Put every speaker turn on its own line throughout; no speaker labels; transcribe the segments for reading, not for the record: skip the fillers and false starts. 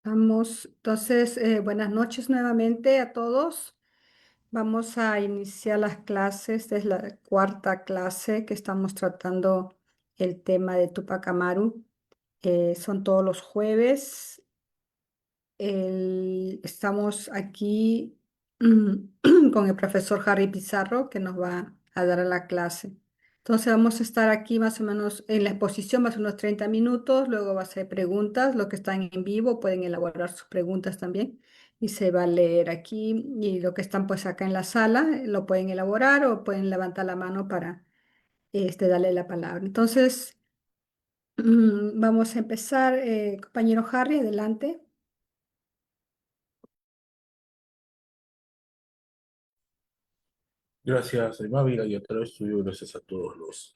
Vamos, entonces, buenas noches nuevamente a todos. Vamos a iniciar las clases. Es la cuarta clase que estamos tratando el tema de Tupac Amaru. Son todos los jueves. Estamos aquí con el profesor Harry Pizarro que nos va a dar la clase. Entonces vamos a estar aquí más o menos en la exposición más o menos 30 minutos, luego va a ser preguntas, los que están en vivo pueden elaborar sus preguntas también y se va a leer aquí y los que están pues acá en la sala lo pueden elaborar o pueden levantar la mano para darle la palabra. Entonces vamos a empezar, compañero Harry, adelante.
Gracias, Mávila, y a través tuyo, gracias a todos los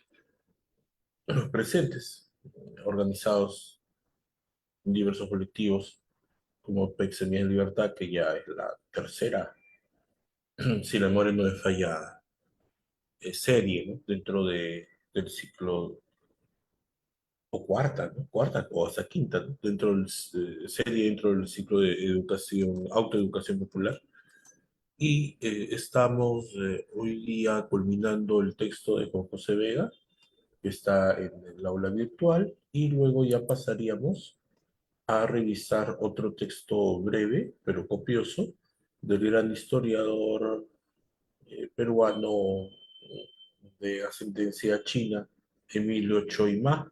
presentes, organizados en diversos colectivos, como PEC Semillas de Libertad, que ya es la tercera, si la memoria no me falla, serie, ¿no? Del ciclo, o cuarta, ¿no? Cuarta o hasta quinta, ¿no? Serie dentro del ciclo de educación, autoeducación popular. Y estamos hoy día culminando el texto de Juan José Vega, que está en el aula virtual, y luego ya pasaríamos a revisar otro texto breve, pero copioso, del gran historiador peruano de ascendencia china, Emilio Choi Ma,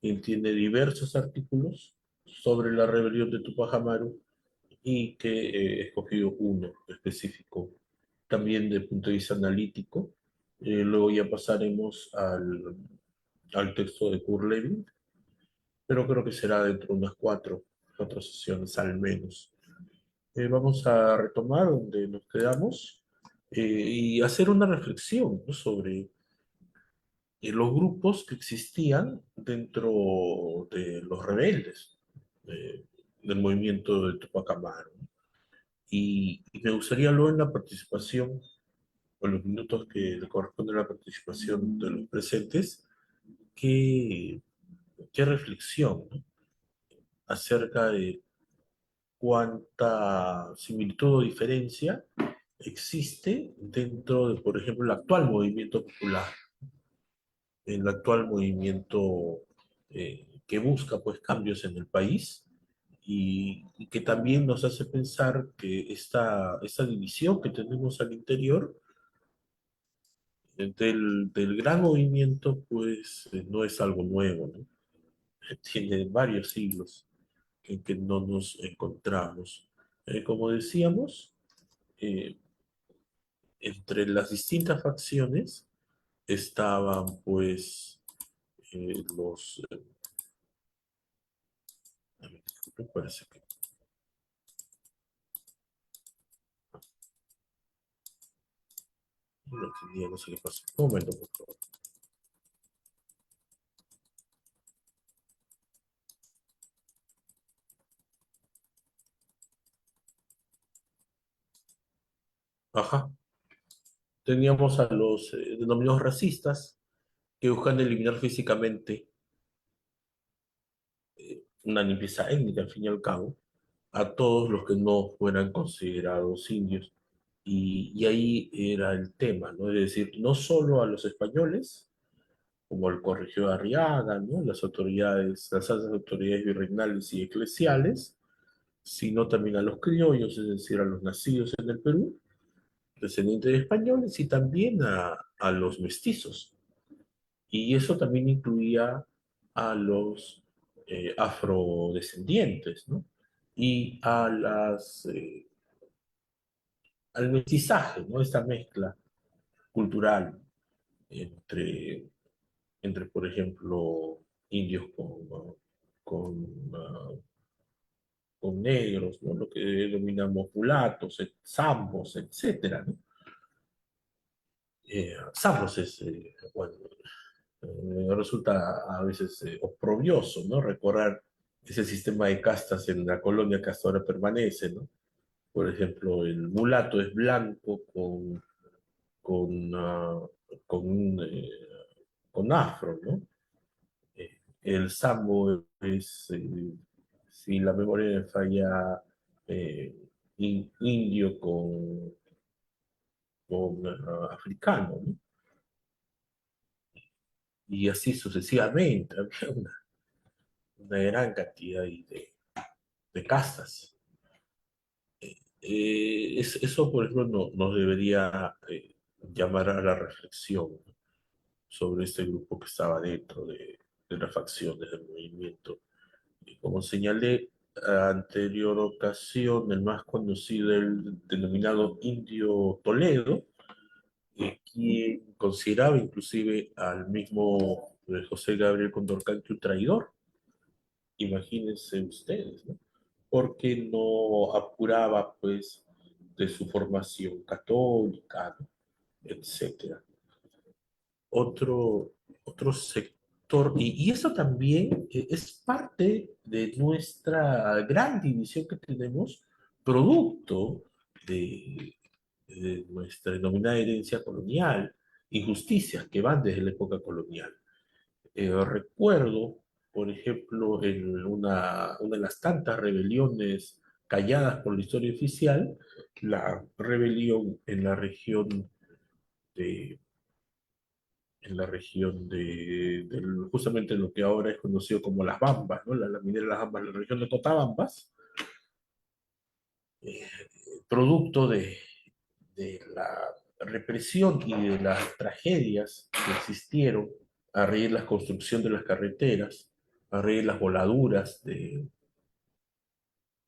quien tiene diversos artículos sobre la rebelión de Tupac Amaru y que he escogido uno específico también desde el punto de vista analítico. Luego ya pasaremos al texto de Kurt Lewin, pero creo que será dentro de unas cuatro sesiones al menos. Vamos a retomar donde nos quedamos y hacer una reflexión, ¿no? Sobre los grupos que existían dentro de los rebeldes eh, del movimiento de Tupac Amaru. Y me gustaría luego en la participación, o en los minutos que le corresponde a la participación de los presentes, qué, qué reflexión, ¿no? Acerca de cuánta similitud o diferencia existe dentro de, por ejemplo, el actual movimiento popular, el actual movimiento que busca pues cambios en el país y que también nos hace pensar que esta división que tenemos al interior del gran movimiento pues no es algo nuevo, ¿no? Tiene varios siglos en que no nos encontramos. Como decíamos, eh, entre las distintas facciones estaban pues los... a ver, disculpen, parece que no lo entendía, no sé qué pasó. Un momento, por favor. Ajá. Teníamos a los denominados racistas que buscan eliminar físicamente una limpieza étnica, al fin y al cabo, a todos los que no fueran considerados indios. Y ahí era el tema, ¿no? Es decir, no solo a los españoles, como el corregidor Arriaga, ¿no? Las altas autoridades virreinales y eclesiales, sino también a los criollos, es decir, a los nacidos en el Perú, descendientes de españoles, y también a los mestizos. Y eso también incluía a los afrodescendientes, ¿no? Y al mestizaje, ¿no? Esta mezcla cultural entre, por ejemplo, indios con, con negros, ¿no? Lo que denominamos mulatos, zambos, etcétera, ¿no? Zambos es, bueno, resulta a veces oprobioso, ¿no? Recorrer ese sistema de castas en la colonia que hasta ahora permanece, ¿no? Por ejemplo, el mulato es blanco con, ah, con, un, con afro, ¿no? El sambo es si la memoria me falla, indio con africano, ¿no? Y así sucesivamente. Había una gran cantidad de castas. Eso, por ejemplo, nos debería llamar a la reflexión, ¿no? Sobre este grupo que estaba dentro de las facciones del movimiento. Y como señalé anterior ocasión, el más conocido, el denominado Indio Toledo, quien consideraba inclusive al mismo José Gabriel Condorcanqui un traidor. Imagínense ustedes, ¿no? Porque no apuraba, pues, de su formación católica, ¿no? Etcétera. Otro, otro sector, y eso también es parte de nuestra gran división que tenemos, producto de nuestra denominada herencia colonial, injusticias que van desde la época colonial. Recuerdo, por ejemplo, en una de las tantas rebeliones calladas por la historia oficial, la rebelión de, en la región justamente lo que ahora es conocido como Las Bambas, ¿no? La minera de Las Bambas, la región de Cotabambas, eh, producto de la represión y de las tragedias que existieron a raíz de la construcción de las carreteras, a raíz de las voladuras de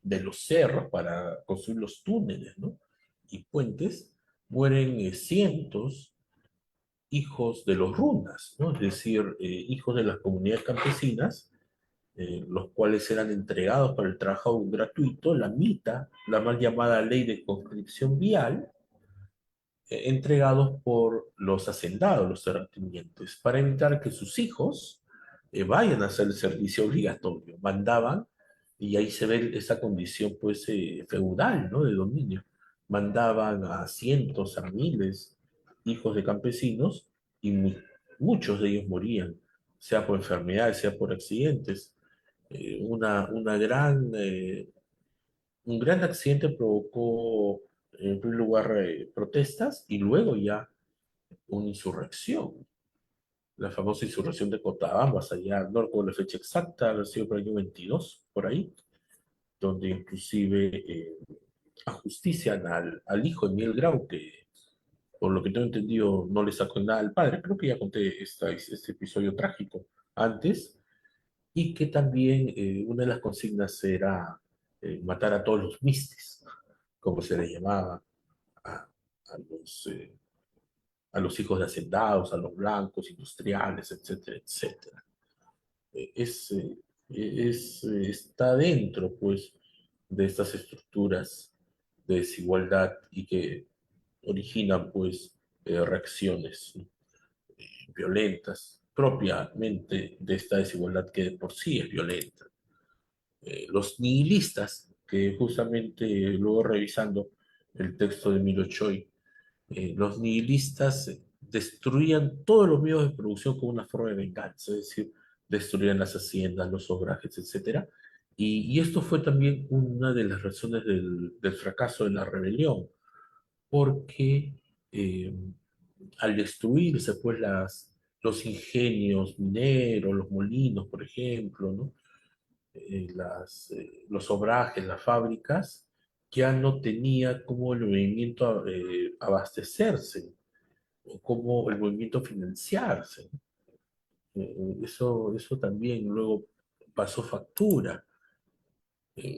los cerros para construir los túneles, ¿no? Y puentes, mueren cientos hijos de los runas, ¿no? Es decir, hijos de las comunidades campesinas, los cuales eran entregados para el trabajo gratuito, la MITA, la mal llamada ley de conscripción vial, entregados por los hacendados, los terratenientes, para evitar que sus hijos vayan a hacer el servicio obligatorio. Mandaban, y ahí se ve esa condición pues feudal, ¿no? De dominio. Mandaban a cientos, a miles hijos de campesinos y muchos de ellos morían, sea por enfermedades, sea por accidentes. Una gran un gran accidente provocó, en primer lugar, protestas y luego ya una insurrección. La famosa insurrección de Cotabambas, allá, no recuerdo la fecha exacta, ha sido por el año 22, por ahí, donde inclusive ajustician al hijo de Miguel Grau, que por lo que tengo entendido no le sacó nada al padre. Creo que ya conté este episodio trágico antes, y que también una de las consignas era matar a todos los mistis, como se les llamaba a, a a los hijos de hacendados, a los blancos, industriales, etcétera, etcétera. Es, está dentro, pues, de estas estructuras de desigualdad y que originan, pues, reacciones, ¿no? Violentas, propiamente de esta desigualdad que de por sí es violenta. Los nihilistas, que justamente luego revisando el texto de Milo Choi, los nihilistas destruían todos los medios de producción como una forma de venganza, es decir, destruían las haciendas, los obrajes, etcétera. Y esto fue también una de las razones del fracaso de la rebelión, porque eh, al destruirse pues los ingenios mineros, los molinos, por ejemplo, ¿no? Los obrajes, las fábricas, ya no tenía como el movimiento abastecerse o como el movimiento financiarse. Eso también luego pasó factura.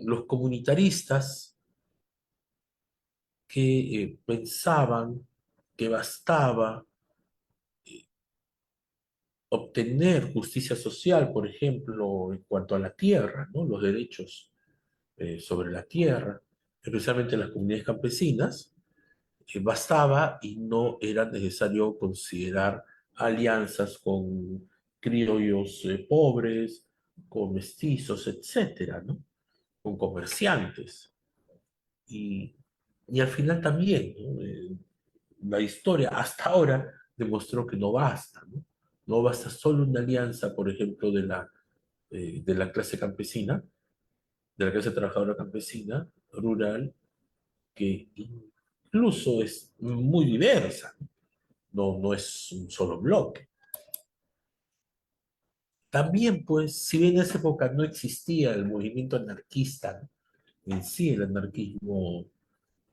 Los comunitaristas que pensaban que bastaba obtener justicia social, por ejemplo, en cuanto a la tierra, ¿no? Los derechos sobre la tierra, especialmente las comunidades campesinas, bastaba y no era necesario considerar alianzas con criollos pobres, con mestizos, etcétera, ¿no? Con comerciantes. Y, y al final también, ¿no? La historia hasta ahora demostró que no basta, ¿no? No basta solo una alianza, por ejemplo, de la clase campesina, de la clase trabajadora campesina, rural, que incluso es muy diversa, no es un solo bloque. También, pues, si bien en esa época no existía el movimiento anarquista en sí, el anarquismo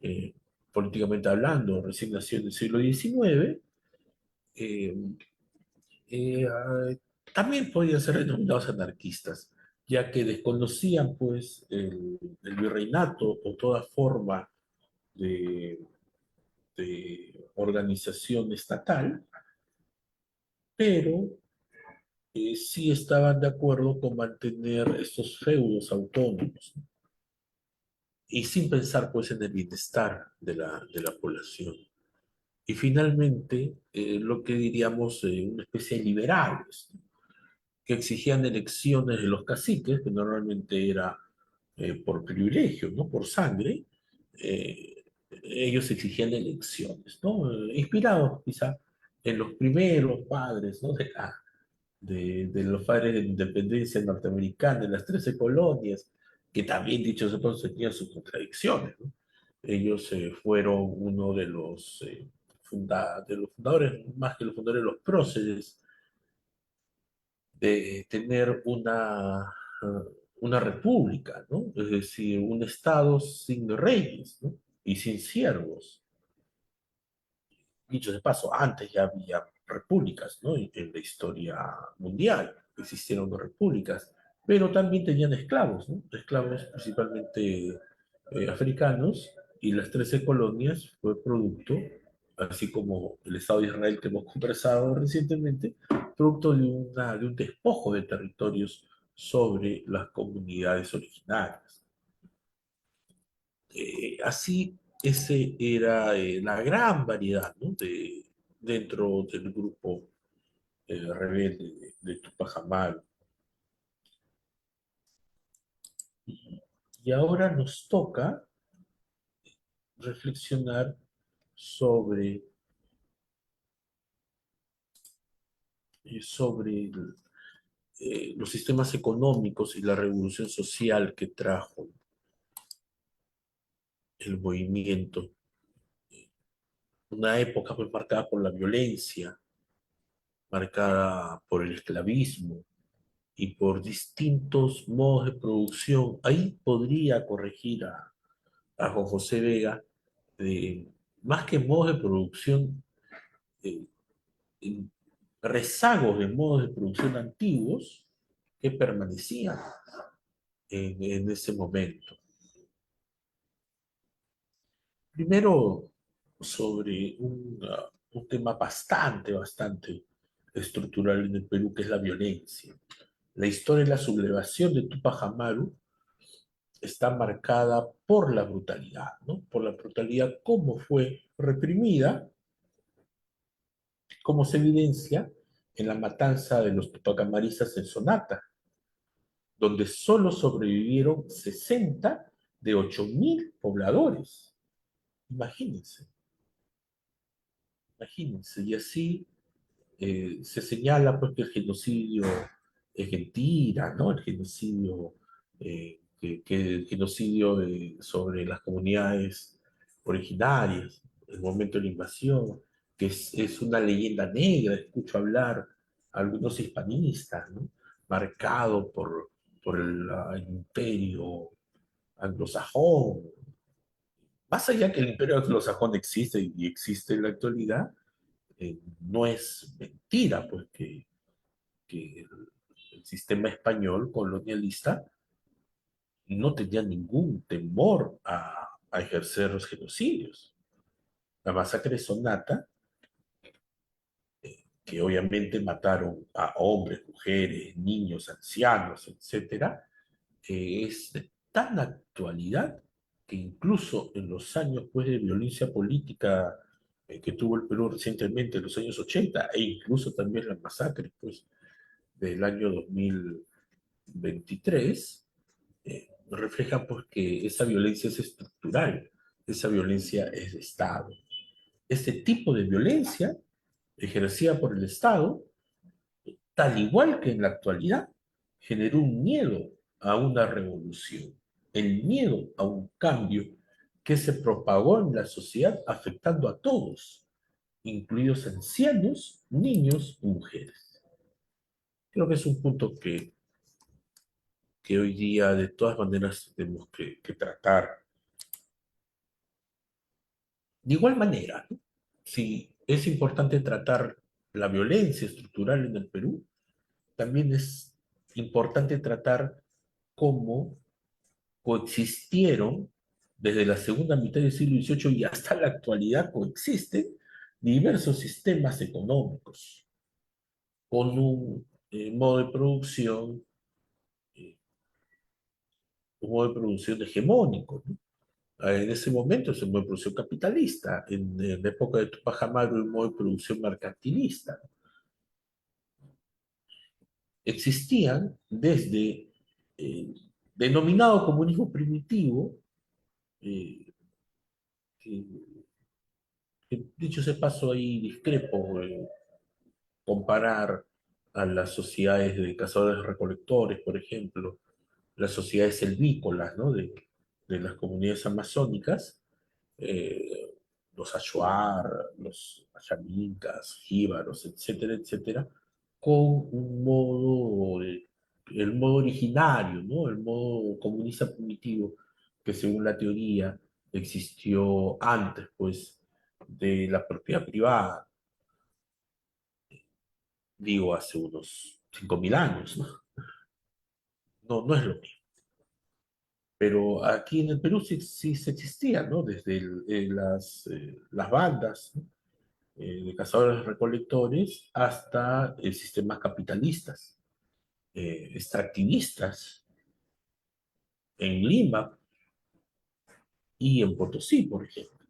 eh, políticamente hablando, recién nació en el siglo XIX, eh, también podían ser denominados anarquistas, ya que desconocían, pues, el virreinato o toda forma de, de organización estatal, pero sí estaban de acuerdo con mantener estos feudos autónomos, ¿no? Y sin pensar pues en el bienestar de la población. Y finalmente, lo que diríamos una especie de liberales, ¿no? Que exigían elecciones de los caciques, que normalmente era por privilegio, ¿no? Por sangre. eh, Ellos exigían elecciones, ¿no? Inspirados quizá en los primeros padres, ¿no? De los padres de la independencia norteamericana, de las 13 colonias, que también, dicho sea de paso, tenían sus contradicciones, ¿no? Ellos fueron uno de los fundadores, más que los fundadores, los próceres de tener una república, ¿no? Es decir, un estado sin reyes, ¿no? Y sin siervos. Dicho de paso, antes ya había repúblicas, ¿no? En la historia mundial existieron dos repúblicas, pero también tenían esclavos, ¿no? Esclavos principalmente africanos, y las 13 colonias fue producto, así como el Estado de Israel que hemos conversado recientemente, producto de un despojo de territorios sobre las comunidades originarias. Así, ese era la gran variedad, ¿no? Dentro del grupo rebelde de Tupac Amaru. Y ahora nos toca reflexionar sobre, sobre los sistemas económicos y la revolución social que trajo el movimiento. Una época pues, marcada por la violencia, marcada por el esclavismo y por distintos modos de producción. Ahí podría corregir a Juan José Vega, de, más que modos de producción, eh, rezagos de modos de producción antiguos que permanecían en ese momento. Primero, sobre un tema bastante estructural en el Perú, que es la violencia. La historia de la sublevación de Tupac Amaru está marcada por la brutalidad, ¿no? Por la brutalidad, cómo fue reprimida, como se evidencia en la matanza de los tupacamaristas en Sonata, donde solo sobrevivieron 60 de 8.000 pobladores. Imagínense, imagínense. Y así se señala pues, que el genocidio es mentira, ¿no? El genocidio, que el genocidio sobre las comunidades originarias, el momento de la invasión, que es una leyenda negra, escucho hablar a algunos hispanistas, ¿no? Marcado por el imperio anglosajón. Más allá que el imperio anglosajón existe y existe en la actualidad, no es mentira, pues que el sistema español colonialista no tenía ningún temor a ejercer los genocidios. La masacre de Sonata, que obviamente mataron a hombres, mujeres, niños, ancianos, etcétera, es de tan actualidad que incluso en los años pues, de violencia política que tuvo el Perú recientemente, en los años 80, e incluso también las masacres pues, del año 2023, refleja pues, que esa violencia es estructural, esa violencia es de Estado. Este tipo de violencia ejercida por el Estado, tal igual que en la actualidad, generó un miedo a una revolución. el miedo a un cambio que se propagó en la sociedad afectando a todos, incluidos ancianos, niños y mujeres. Creo que es un punto que hoy día de todas maneras tenemos que tratar. De igual manera, ¿no? Si es importante tratar la violencia estructural en el Perú, también es importante tratar cómo coexistieron desde la segunda mitad del siglo XVIII y hasta la actualidad coexisten diversos sistemas económicos con un modo de producción, eh, un modo de producción hegemónico, ¿no? En ese momento es un modo de producción capitalista, en la época de Tupac Amaru un modo de producción mercantilista. Existían desde el denominado comunismo primitivo, eh, que, que dicho sea paso ahí discrepo, comparar a las sociedades de cazadores-recolectores, por ejemplo, las sociedades selvícolas, ¿no? de las comunidades amazónicas, eh, los Achuar, los Ayaminkas, Jíbaros, etcétera, etcétera, con un el modo originario, ¿no? El modo comunista primitivo, que según la teoría existió antes, pues, de la propiedad privada, digo, hace unos 5.000 años, ¿no? No, no es lo mismo. Pero aquí en el Perú sí, sí se existía, ¿no? Desde las bandas, ¿no? De cazadores-recolectores hasta sistemas capitalistas, extractivistas en Lima y en Potosí, por ejemplo,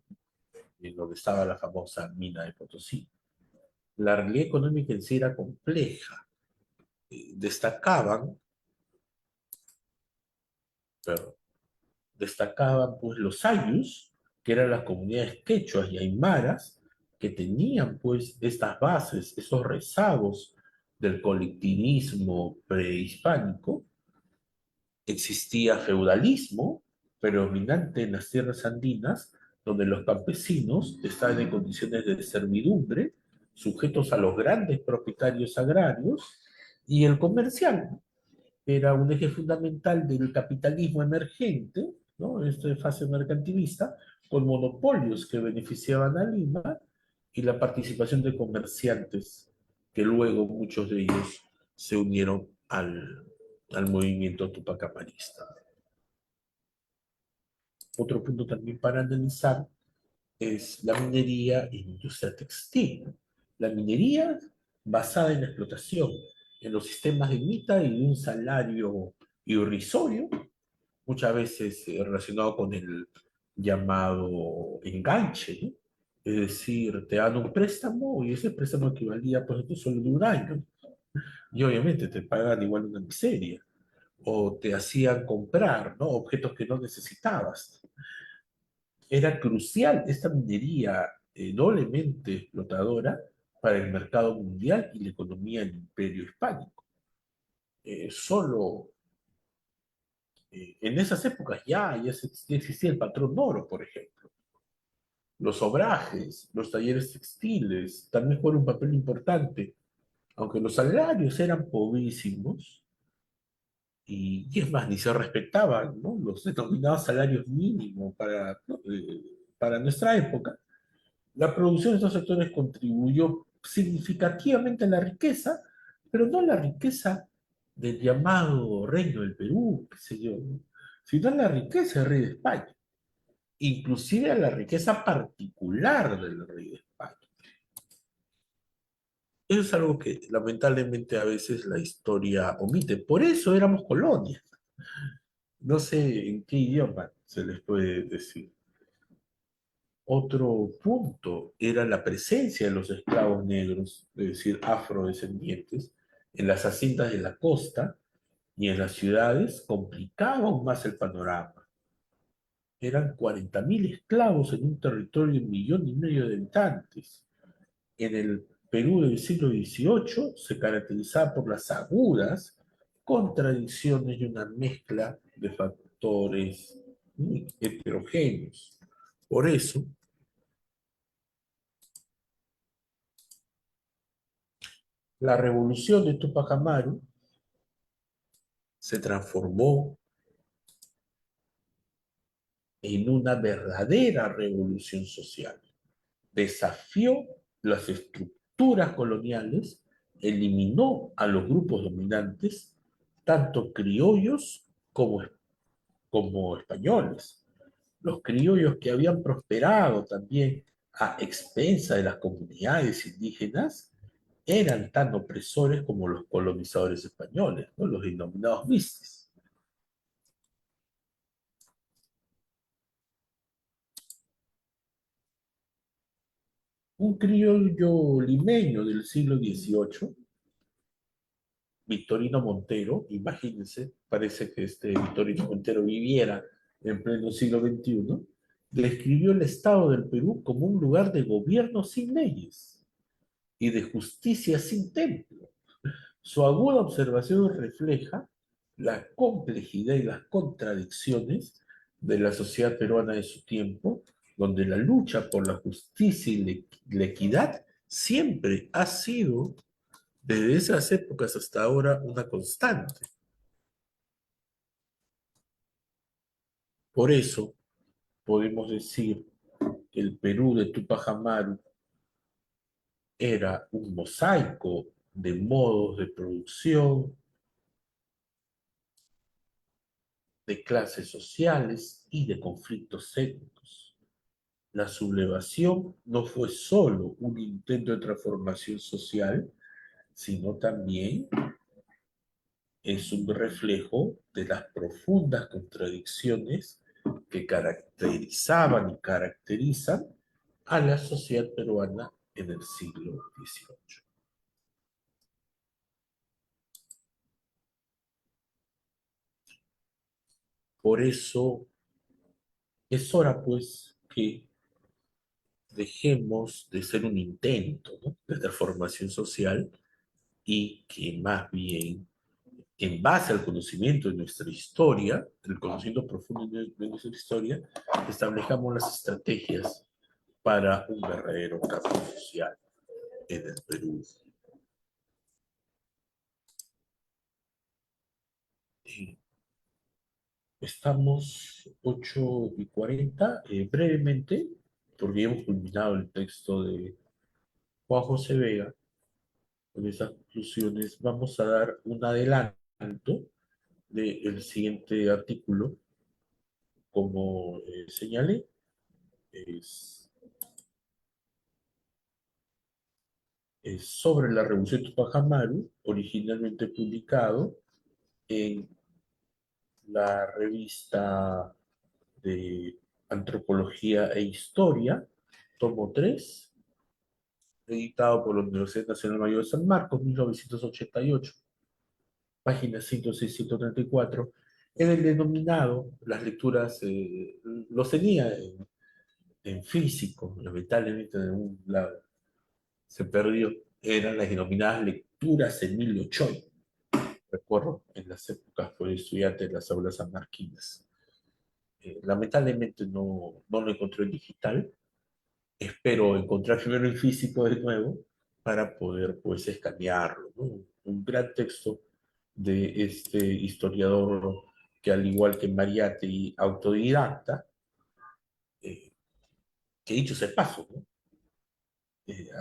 en donde estaba la famosa mina de Potosí. La realidad económica en sí era compleja. Destacaban, perdón, destacaban pues los ayllus, que eran las comunidades quechuas y aymaras, que tenían pues estas bases, esos rezagos del colectivismo prehispánico. Existía feudalismo predominante en las tierras andinas, donde los campesinos estaban en condiciones de servidumbre, sujetos a los grandes propietarios agrarios, y el comercial era un eje fundamental del capitalismo emergente, ¿no? Esta fase mercantilista, con monopolios que beneficiaban a Lima y la participación de comerciantes, que luego muchos de ellos se unieron al movimiento tupacamarista. Otro punto también para analizar es la minería y la industria textil. La minería basada en la explotación, en los sistemas de mita y de un salario irrisorio, muchas veces relacionado con el llamado enganche, ¿no? Es decir, te dan un préstamo y ese préstamo equivalía, por ejemplo, solo de un año. Y obviamente te pagan igual una miseria. O te hacían comprar, ¿no? Objetos que no necesitabas. Era crucial esta minería doblemente explotadora para el mercado mundial y la economía del imperio hispánico. Solo en esas épocas ya existía el patrón oro, por ejemplo. Los obrajes, los talleres textiles también jugaron un papel importante, aunque los salarios eran pobrísimos, y es más, ni se respetaban, ¿no? Los denominados salarios mínimos ¿no? Para nuestra época. La producción de estos sectores contribuyó significativamente a la riqueza, pero no a la riqueza del llamado Reino del Perú, qué sé yo, ¿no? Sino a la riqueza del rey de España, inclusive a la riqueza particular del rey de España. Eso es algo que lamentablemente a veces la historia omite. Por eso éramos colonia. No sé en qué idioma se les puede decir. Otro punto era la presencia de los esclavos negros, es decir, afrodescendientes, en las haciendas de la costa y en las ciudades, complicaba aún más el panorama. Eran 40.000 esclavos en un territorio de 1,5 millones de habitantes. En el Perú del siglo XVIII se caracterizaba por las agudas contradicciones y una mezcla de factores autores muy heterogéneos. Por eso, la revolución de Tupac Amaru se transformó en una verdadera revolución social. Desafió las estructuras coloniales, eliminó a los grupos dominantes, tanto criollos como españoles. Los criollos que habían prosperado también a expensa de las comunidades indígenas eran tan opresores como los colonizadores españoles, ¿no? Los denominados vistes. Un criollo limeño del siglo XVIII, Victorino Montero, imagínense, parece que este Victorino Montero viviera en pleno siglo XXI, describió el Estado del Perú como un lugar de gobierno sin leyes y de justicia sin templo. Su aguda observación refleja la complejidad y las contradicciones de la sociedad peruana de su tiempo, donde la lucha por la justicia y la equidad siempre ha sido, desde esas épocas hasta ahora, una constante. Por eso podemos decir que el Perú de Tupac Amaru era un mosaico de modos de producción, de clases sociales y de conflictos étnicos. La sublevación no fue solo un intento de transformación social, sino también es un reflejo de las profundas contradicciones que caracterizaban y caracterizan a la sociedad peruana en el siglo XVIII. Por eso es hora, pues, que dejemos de ser un intento, ¿no?, de transformación social y que más bien, en base al conocimiento de nuestra historia, el conocimiento profundo de nuestra historia, establezcamos las estrategias para un verdadero cambio social en el Perú. Estamos 8:40, brevemente, porque hemos culminado el texto de Juan José Vega. Con esas conclusiones vamos a dar un adelanto del siguiente artículo. Como señalé, es, es sobre la Revolución Tupac Amaru, originalmente publicado en la revista de Antropología e Historia, tomo 3, editado por la Universidad Nacional Mayor de San Marcos, 1988, páginas 106 y 134, en el denominado, las lecturas, los tenía en físico, lamentablemente en un lado se perdió, eran las denominadas lecturas Emilio Choi. Recuerdo, en las épocas fue estudiante de las aulas sanmarquinas. Lamentablemente no lo encontré en digital. Espero encontrar primero en físico de nuevo para poder, pues, escanearlo, ¿no? Un gran texto de este historiador que, al igual que Mariátegui, autodidacta, eh, que dicho sea de paso, ¿no?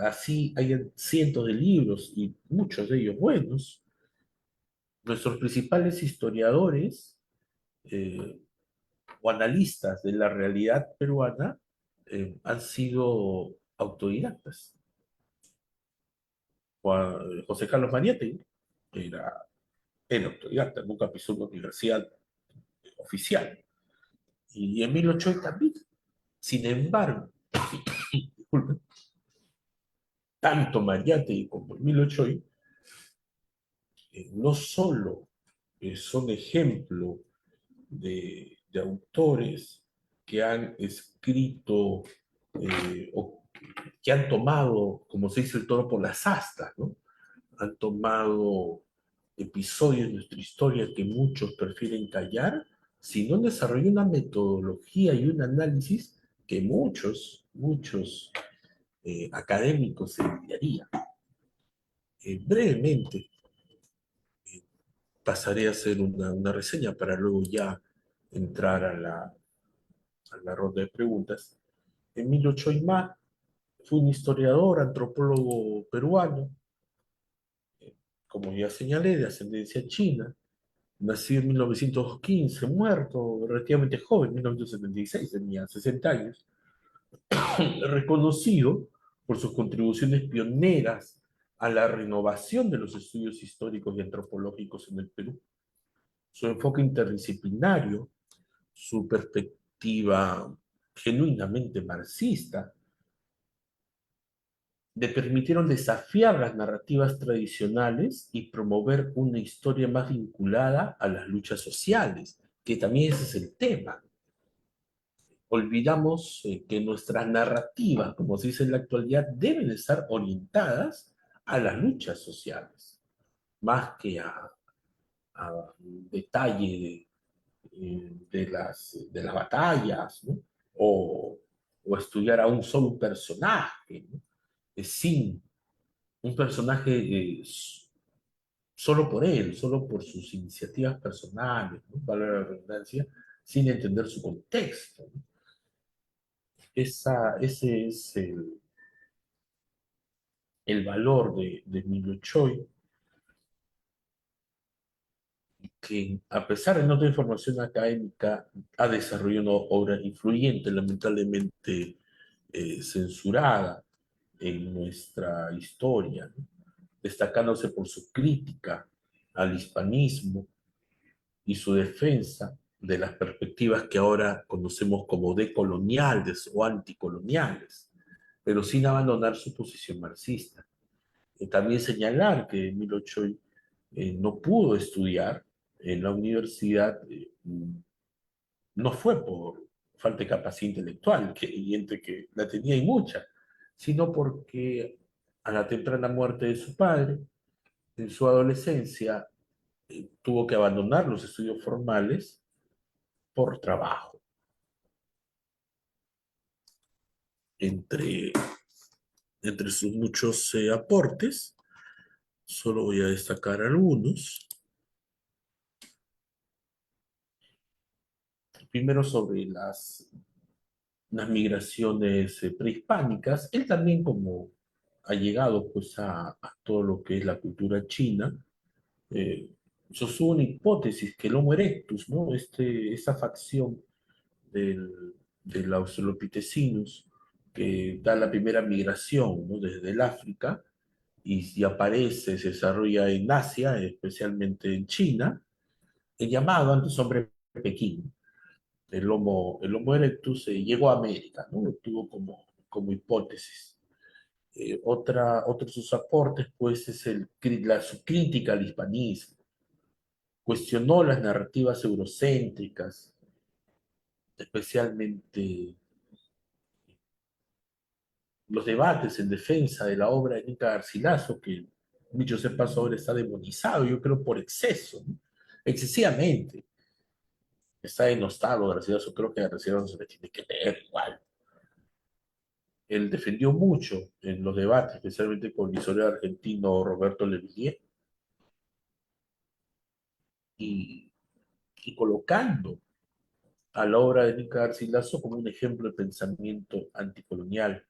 Así hay cientos de libros y muchos de ellos buenos. Nuestros principales historiadores eh, o analistas de la realidad peruana han sido autodidactas. José Carlos Mariátegui era, era autodidacta, nunca pisó una universidad oficial. Y Emilio Choi también. Sin embargo, disculpen, tanto Mariátegui como Emilio Choi no solo son ejemplo de autores que han escrito o que han tomado, como se dice, el toro por las astas, ¿no? Han tomado episodios de nuestra historia que muchos prefieren callar sino desarrolló una metodología y un análisis que muchos académicos se envidiarían. Brevemente pasaré a hacer una reseña para luego ya entrar a la ronda de preguntas. Emilio Choimá fue un historiador, antropólogo peruano, como ya señalé, de ascendencia china, nacido en 1915, muerto relativamente joven, en 1976, tenía 60 años, reconocido por sus contribuciones pioneras a la renovación de los estudios históricos y antropológicos en el Perú. Su enfoque interdisciplinario, su perspectiva genuinamente marxista, le permitieron desafiar las narrativas tradicionales y promover una historia más vinculada a las luchas sociales, que también ese es el tema. Olvidamos que nuestras narrativas, como se dice en la actualidad, deben estar orientadas a las luchas sociales, más que a detalle de las batallas, ¿no? O estudiar a un solo personaje, ¿no? Sin un personaje solo por él, solo por sus iniciativas personales, ¿no? Vale la redundancia, sin entender su contexto, ¿no? Ese es el valor de Emilio Choi, que a pesar de no tener formación académica, ha desarrollado una obra influyente, lamentablemente censurada en nuestra historia, ¿no? Destacándose por su crítica al hispanismo y su defensa de las perspectivas que ahora conocemos como decoloniales o anticoloniales, pero sin abandonar su posición marxista. También señalar que Emilio Choi no pudo estudiar en la universidad, no fue por falta de capacidad intelectual, que evidente que la tenía y mucha, sino porque a la temprana muerte de su padre, en su adolescencia, tuvo que abandonar los estudios formales por trabajo. Entre, entre sus muchos aportes, solo voy a destacar algunos. Primero sobre las migraciones prehispánicas. Él también como ha llegado pues a todo lo que es la cultura china, eh, sostuvo una hipótesis que el Homo erectus, ¿no? Esa facción del Australopithecines que da la primera migración, ¿no? Desde el África y aparece, se desarrolla en Asia, especialmente en China, el llamado antes hombre Pekín, el Homo erectus, llegó a América, ¿no? Lo tuvo como hipótesis. Otro de sus aportes, pues, es su crítica al hispanismo. Cuestionó las narrativas eurocéntricas, especialmente los debates en defensa de la obra de Nica Garcilaso, que dicho sea paso ahora está demonizado, yo creo por exceso, ¿no? Excesivamente. Está denostado Garcilaso, creo que a Garcilaso se le tiene que leer igual. Él defendió mucho en los debates, especialmente con el historiador argentino Roberto Levillier, y, y colocando a la obra de Nica Garcilaso como un ejemplo de pensamiento anticolonial.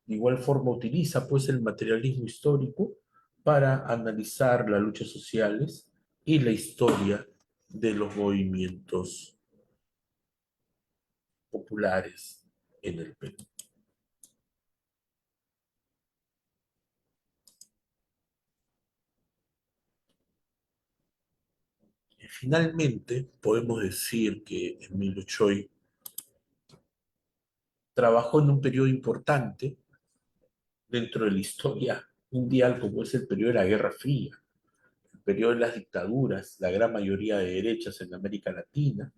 De igual forma utiliza pues el materialismo histórico para analizar las luchas sociales y la historia de los movimientos populares en el Perú. Finalmente, podemos decir que Emilio Choi trabajó en un periodo importante dentro de la historia mundial, como es el periodo de la Guerra Fría, el periodo de las dictaduras, la gran mayoría de derechas en América Latina,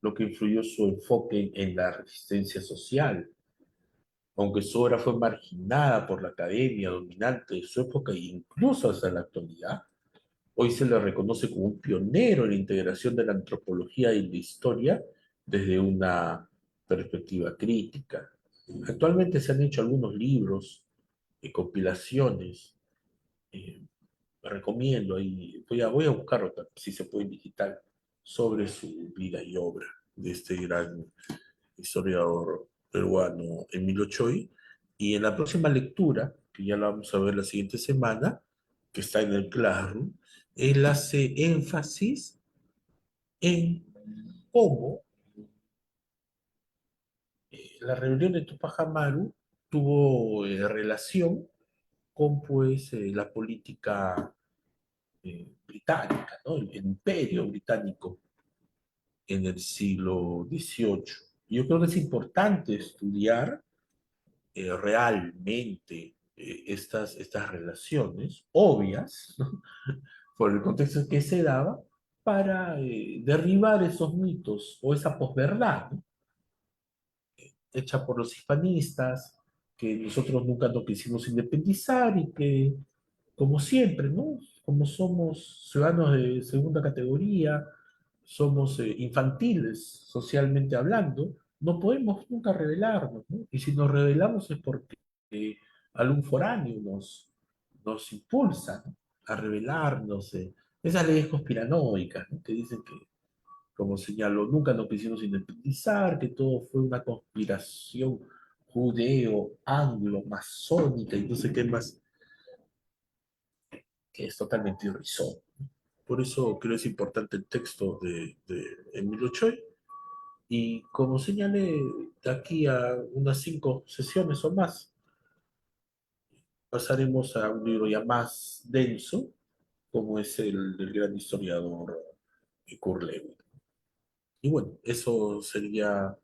lo que influyó su enfoque en la resistencia social, aunque su obra fue marginada por la academia dominante de su época e incluso hasta la actualidad. Hoy se le reconoce como un pionero en la integración de la antropología y la historia desde una perspectiva crítica. Actualmente se han hecho algunos libros, compilaciones, eh, recomiendo ahí, voy a buscarlo si se puede en digital, sobre su vida y obra de este gran historiador peruano Emilio Choi. Y en la próxima lectura, que ya la vamos a ver la siguiente semana, que está en el Classroom, él hace énfasis en cómo la rebelión de Tupac Amaru tuvo relación con pues, la política británica, ¿no? El imperio británico en el siglo XVIII. Yo creo que es importante estudiar realmente estas relaciones obvias, ¿no? Por el contexto en que se daba, para derribar esos mitos o esa posverdad, ¿no? Hecha por los hispanistas, que nosotros nunca nos quisimos independizar y que, como siempre, ¿no? Como somos ciudadanos de segunda categoría, somos infantiles socialmente hablando, no podemos nunca rebelarnos, ¿no? Y si nos rebelamos es porque algún foráneo nos impulsa, ¿no? A rebelarnos. Esas leyes conspiranoicas, ¿no? Que dicen que, como señaló, nunca nos quisimos independizar, que todo fue una conspiración judeo-anglo-masónica y no sé qué más, que es totalmente irrisorio. Por eso creo que es importante el texto de Emilio Choi. Y como señalé, de aquí a unas 5 sesiones o más, pasaremos a un libro ya más denso, como es el del gran historiador Kurt Lewin. Y bueno, eso sería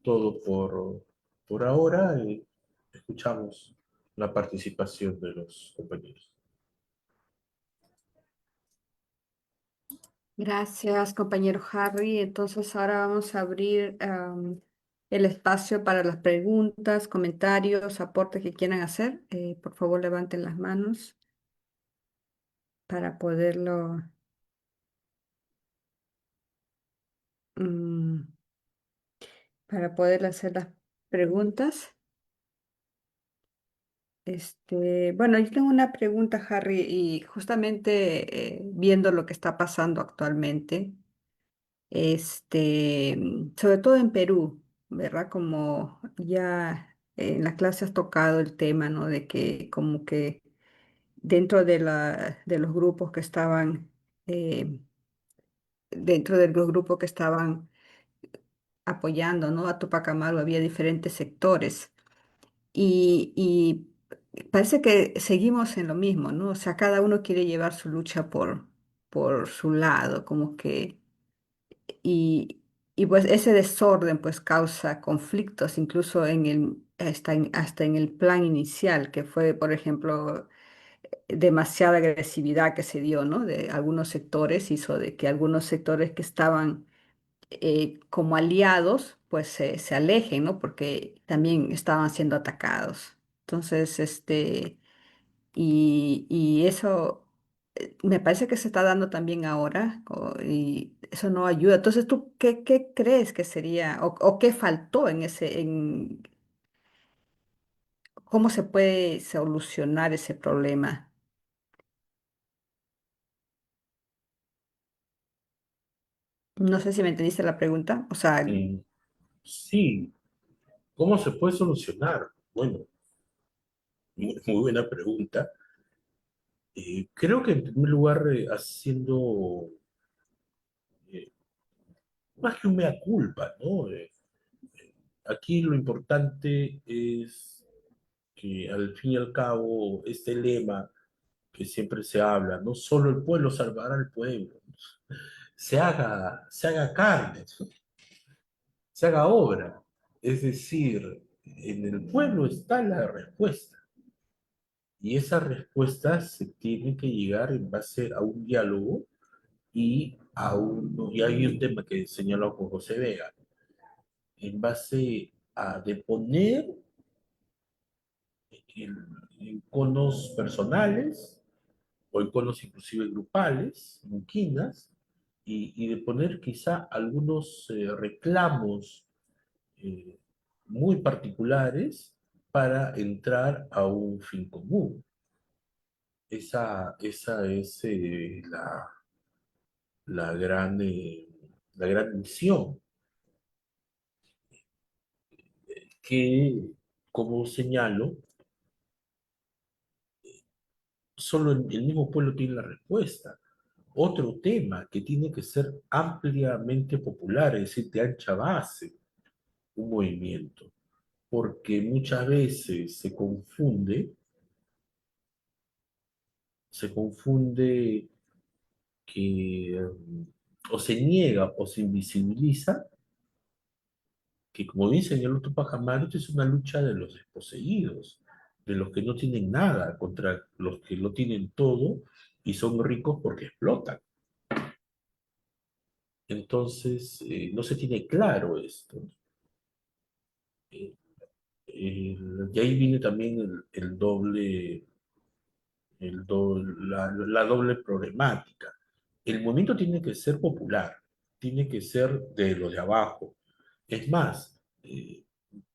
todo por ahora. Escuchamos la participación de los compañeros.
Gracias, compañero Harry. Entonces ahora vamos a abrir el espacio para las preguntas, comentarios, aportes que quieran hacer. Por favor, levanten las manos para poderlo, mm, para poder hacer las preguntas. Bueno, yo tengo una pregunta, Harry, y justamente viendo lo que está pasando actualmente, sobre todo en Perú, ¿verdad? Como ya en la clase has tocado el tema, ¿no? De que como que dentro de los grupos que estaban, eh, dentro de los grupos que estaban apoyando, ¿no? A Tupac Amaru había diferentes sectores. Y parece que seguimos en lo mismo, ¿no? O sea, cada uno quiere llevar su lucha por su lado, como que, y, y pues ese desorden pues causa conflictos, incluso hasta en el plan inicial, que fue, por ejemplo, demasiada agresividad que se dio, ¿no? De algunos sectores, hizo de que algunos sectores que estaban como aliados, pues se alejen, ¿no? Porque también estaban siendo atacados. Entonces, y eso me parece que se está dando también ahora, y eso no ayuda. Entonces, ¿tú qué crees que sería, o qué faltó cómo se puede solucionar ese problema? No sé si me entendiste la pregunta. O sea,
Sí, ¿cómo se puede solucionar? Bueno, muy buena pregunta. Creo que en primer lugar, haciendo eh, más que un mea culpa, ¿no? Aquí lo importante es que al fin y al cabo este lema que siempre se habla, no solo el pueblo salvará al pueblo, se haga carne, ¿no? Se haga obra. Es decir, en el pueblo está la respuesta. Y esa respuesta se tiene que llegar en base a un diálogo y hay un tema que señaló con José Vega, en base a deponer en conos personales o enconos inclusive grupales, inquinas, y de poner quizá algunos reclamos eh, muy particulares para entrar a un fin común. Esa es la la gran misión que, como señalo, solo el mismo pueblo tiene la respuesta. Otro tema que tiene que ser ampliamente popular, es decir, de ancha base, un movimiento, porque muchas veces se confunde que o se niega o se invisibiliza que, como bien señaló Tupac Amaru, esto es una lucha de los desposeídos, de los que no tienen nada, contra los que lo tienen todo y son ricos porque explotan. Entonces, no se tiene claro esto. Eh, y ahí viene también la doble problemática. El movimiento tiene que ser popular, tiene que ser de los de abajo. Es más,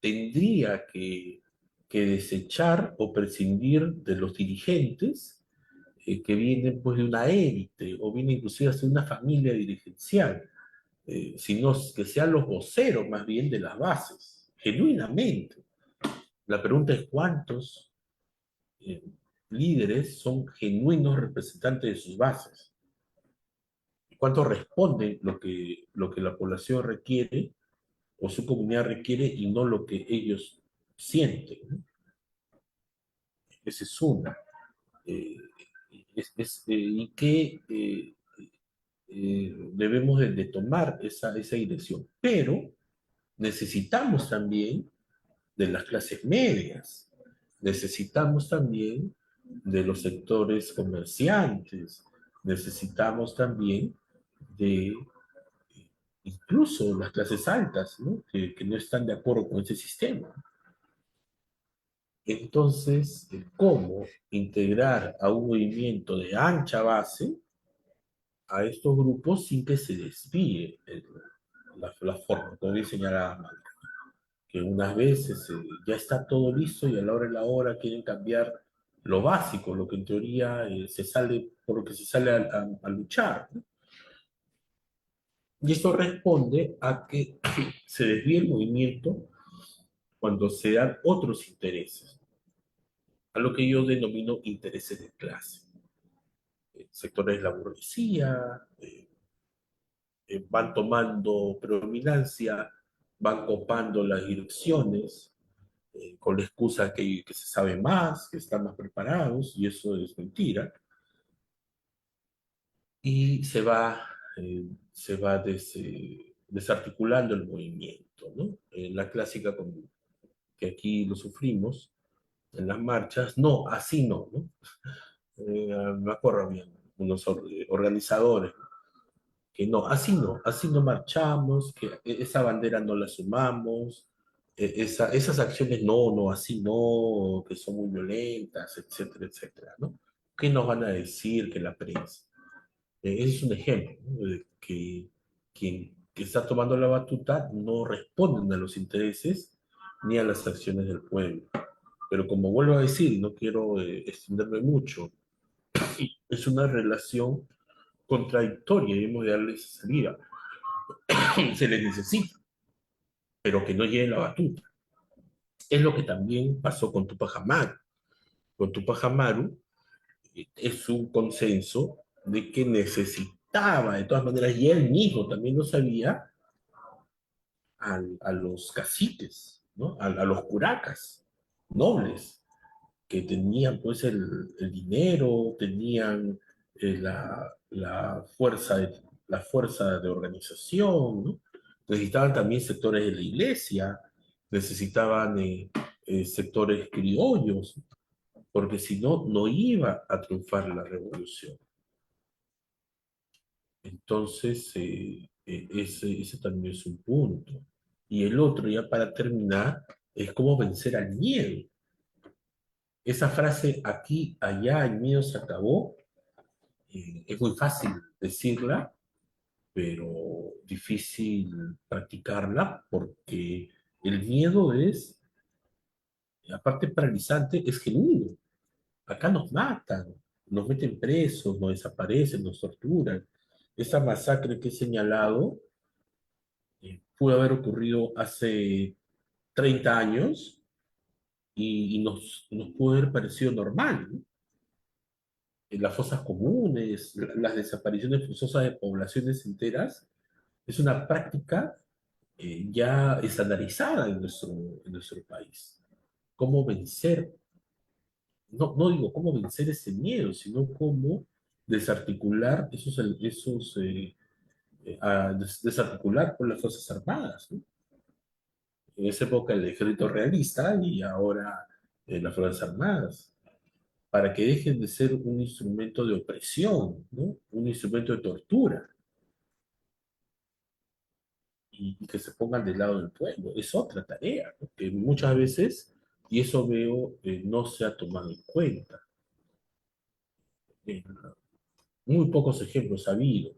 tendría que desechar o prescindir de los dirigentes que vienen pues de una élite o vienen inclusive de una familia dirigencial, sino que sean los voceros más bien de las bases, genuinamente. La pregunta es cuántos eh, líderes son genuinos representantes de sus bases, cuántos responden lo que la población requiere o su comunidad requiere y no lo que ellos sienten, ¿no? Esa es una. Eh, y que debemos de tomar esa dirección. Pero necesitamos también de las clases medias, necesitamos también de los sectores comerciantes, necesitamos también de incluso las clases altas, ¿no? Que no están de acuerdo con ese sistema. Entonces, ¿cómo integrar a un movimiento de ancha base a estos grupos sin que se desvíe la forma, como bien señalaba Mal, que unas veces ya está todo listo y a la hora de la hora quieren cambiar lo básico, lo que en teoría se sale, por lo que se sale a luchar, ¿no? Y esto responde a que se desvíe el movimiento cuando se dan otros intereses, a lo que yo denomino intereses de clase. Sectores de la burguesía, van tomando predominancia, van copando las direcciones, con la excusa que se sabe más, que están más preparados, y eso es mentira, y se va desarticulando el movimiento, ¿no? La clásica que aquí lo sufrimos en las marchas, no, así no, ¿no? Me acuerdo bien, unos organizadores, ¿no? Que no, así no marchamos, que esa bandera no la sumamos, esas acciones no, no, así no, que son muy violentas, etcétera, etcétera, ¿no? ¿Qué nos van a decir que la prensa? Ese es un ejemplo, ¿no? De que quien que está tomando la batuta no responden a los intereses ni a las acciones del pueblo. Pero como vuelvo a decir, no quiero extenderme mucho, es una relación contradictoria y hemos de darle esa salida. Se les necesita, pero que no lleven la batuta. Es lo que también pasó con Tupac Amaru. Con Tupac Amaru es un consenso de que necesitaba, de todas maneras, y él mismo también lo sabía, a los caciques, ¿no? A los curacas nobles, que tenían pues el dinero, tenían la fuerza de organización, ¿no? Necesitaban también sectores de la iglesia, necesitaban sectores criollos, porque si no, no iba a triunfar la revolución. Entonces, ese también es un punto. Y el otro, ya para terminar, es cómo vencer al miedo. Esa frase aquí, allá, el miedo se acabó, Es muy fácil decirla, pero difícil practicarla porque el miedo es, aparte paralizante, es genuino. Acá nos matan, nos meten presos, nos desaparecen, nos torturan. Esa masacre que he señalado pudo haber ocurrido hace 30 años y nos pudo haber parecido normal, ¿no? Las fosas comunes, las desapariciones forzosas de poblaciones enteras, es una práctica ya estandarizada en nuestro país. ¿Cómo vencer? No digo cómo vencer ese miedo, sino cómo desarticular desarticular con las Fuerzas Armadas, ¿no? En esa época el ejército realista y ahora las Fuerzas Armadas, para que dejen de ser un instrumento de opresión, ¿no? Un instrumento de tortura y que se pongan del lado del pueblo. Es otra tarea, ¿no? Que muchas veces, y eso veo, no se ha tomado en cuenta. Eh, Muy pocos ejemplos ha habido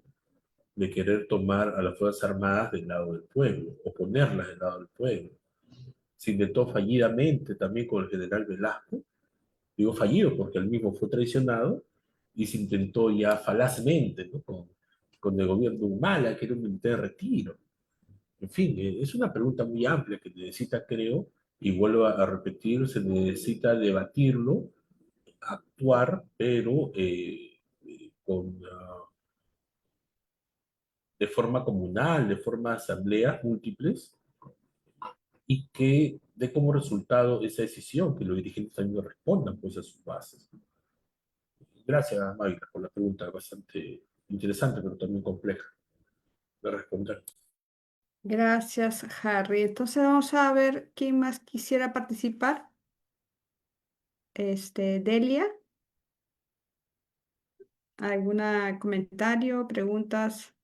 de querer tomar a las Fuerzas Armadas del lado del pueblo, o ponerlas del lado del pueblo. Se intentó fallidamente también con el general Velasco, digo fallido porque él mismo fue traicionado, y se intentó ya falazmente, ¿no? Con el gobierno de Humala, que era un militar de retiro. En fin, es una pregunta muy amplia que necesita, creo, y vuelvo a repetir, se necesita debatirlo, actuar, pero de forma comunal, de forma de asambleas múltiples, y que dé como resultado esa decisión, que los dirigentes también respondan pues a sus bases. Gracias, Mayra, por la pregunta, bastante interesante, pero también compleja de responder.
Gracias, Harry. Entonces vamos a ver quién más quisiera participar. Delia, ¿algún comentario, preguntas?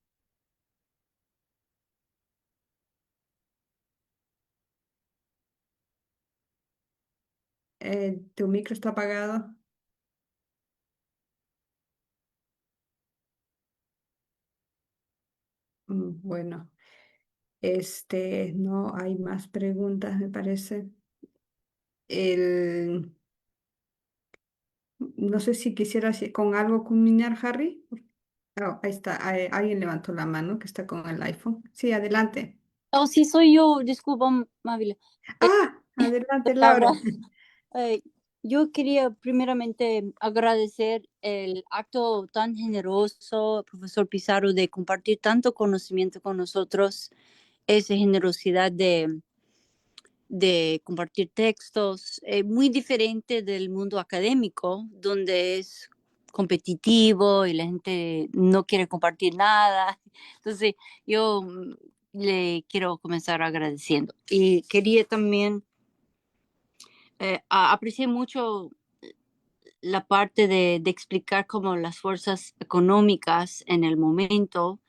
¿Tu micro está apagado? Bueno, no hay más preguntas, me parece. El, no sé si quisieras con algo culminar, Harry. Oh, ahí está, alguien levantó la mano que está con el iPhone. Sí, adelante.
Oh, sí, soy yo, disculpa, Mávila.
Ah, adelante, Laura.
Laura, eh, yo quería primeramente agradecer el acto tan generoso, profesor Pizarro, de compartir tanto conocimiento con nosotros, esa generosidad de compartir textos, muy diferente del mundo académico, donde es competitivo y la gente no quiere compartir nada. Entonces, yo le quiero comenzar agradeciendo. Y quería también, aprecié mucho la parte de explicar cómo las fuerzas económicas en el momento,